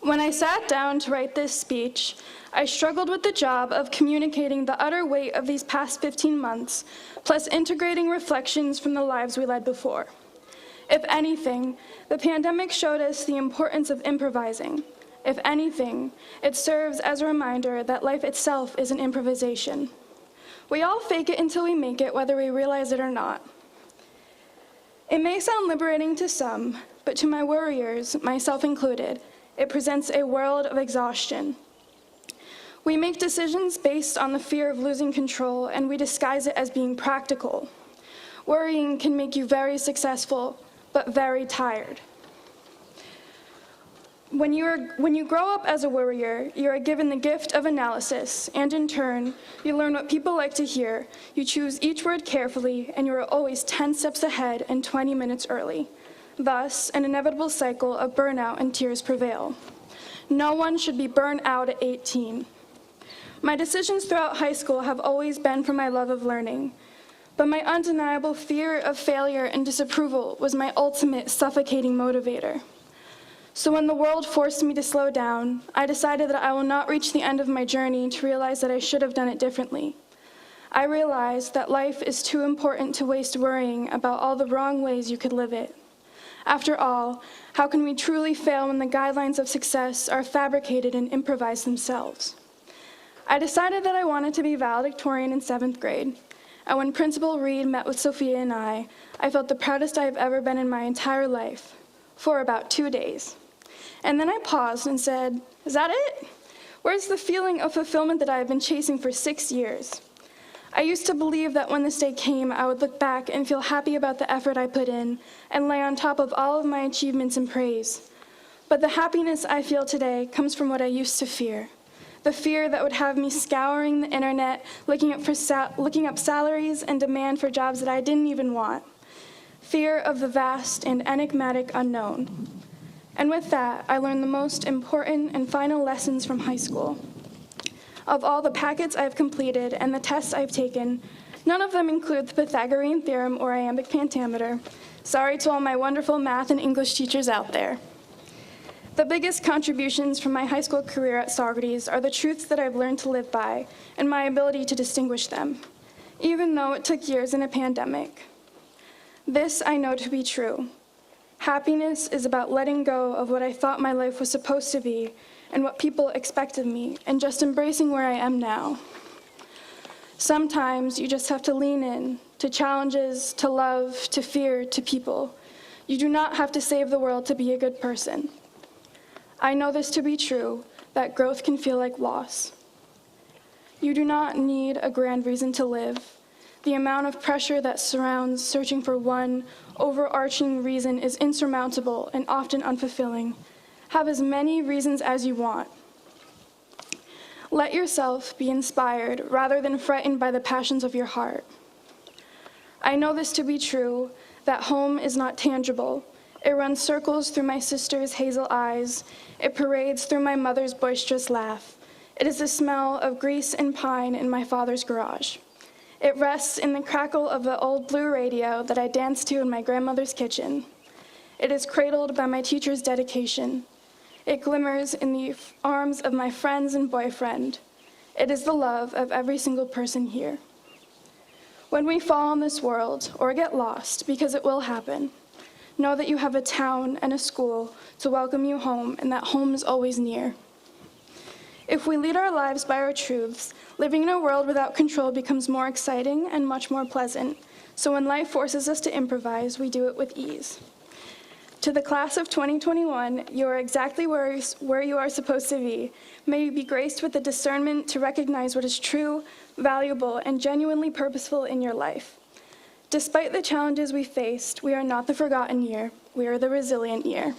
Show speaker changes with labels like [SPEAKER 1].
[SPEAKER 1] When I sat down to write this speech, I struggled with the job of communicating the utter weight of these past 15 months, plus integrating reflections from the lives we led before. If anything, the pandemic showed us the importance of improvising. If anything, it serves as a reminder that life itself is an improvisation. We all fake it until we make it, whether we realize it or not. It may sound liberating to some, but to my worriers, myself included, it presents a world of exhaustion. We make decisions based on the fear of losing control, and we disguise it as being practical. Worrying can make you very successful, but very tired. When you grow up as a worrier, you are given the gift of analysis, and in turn, you learn what people like to hear. You choose each word carefully, and you are always 10 steps ahead and 20 minutes early. Thus, an inevitable cycle of burnout and tears prevail. No one should be burnt out at 18. My decisions throughout high school have always been for my love of learning, but my undeniable fear of failure and disapproval was my ultimate suffocating motivator. So when the world forced me to slow down, I decided that I will not reach the end of my journey to realize that I should have done it differently. I realized that life is too important to waste worrying about all the wrong ways you could live it. After all, how can we truly fail when the guidelines of success are fabricated and improvised themselves? I decided that I wanted to be valedictorian in 7th grade, and when Principal Reed met with Sophia and I felt the proudest I have ever been in my entire life, for about 2 days. And then I paused and said, "Is that it? Where's the feeling of fulfillment that I have been chasing for 6 years?" I used to believe that when this day came, I would look back and feel happy about the effort I put in and lay on top of all of my achievements and praise. But the happiness I feel today comes from what I used to fear. The fear that would have me scouring the internet, looking up salaries and demand for jobs that I didn't even want. Fear of the vast and enigmatic unknown. And with that, I learned the most important and final lessons from high school. Of all the packets I've completed and the tests I've taken, none of them include the Pythagorean theorem or iambic pentameter. Sorry to all my wonderful math and English teachers out there. The biggest contributions from my high school career at Saugerties are the truths that I've learned to live by and my ability to distinguish them, even though it took years in a pandemic. This I know to be true. Happiness is about letting go of what I thought my life was supposed to be and what people expect of me, and just embracing where I am now. Sometimes you just have to lean in to challenges, to love, to fear, to people. You do not have to save the world to be a good person. I know this to be true, that growth can feel like loss. You do not need a grand reason to live. The amount of pressure that surrounds searching for one overarching reason is insurmountable and often unfulfilling. Have as many reasons as you want. Let yourself be inspired rather than frightened by the passions of your heart. I know this to be true, that home is not tangible. It runs circles through my sister's hazel eyes. It parades through my mother's boisterous laugh. It is the smell of grease and pine in my father's garage. It rests in the crackle of the old blue radio that I danced to in my grandmother's kitchen. It is cradled by my teacher's dedication. It glimmers in the arms of my friends and boyfriend. It is the love of every single person here. When we fall in this world or get lost, because it will happen, know that you have a town and a school to welcome you home, and that home is always near. If we lead our lives by our truths, living in a world without control becomes more exciting and much more pleasant. So when life forces us to improvise, we do it with ease. To the class of 2021, you are exactly where you are supposed to be. May you be graced with the discernment to recognize what is true, valuable, and genuinely purposeful in your life. Despite the challenges we faced, we are not the forgotten year. We are the resilient year.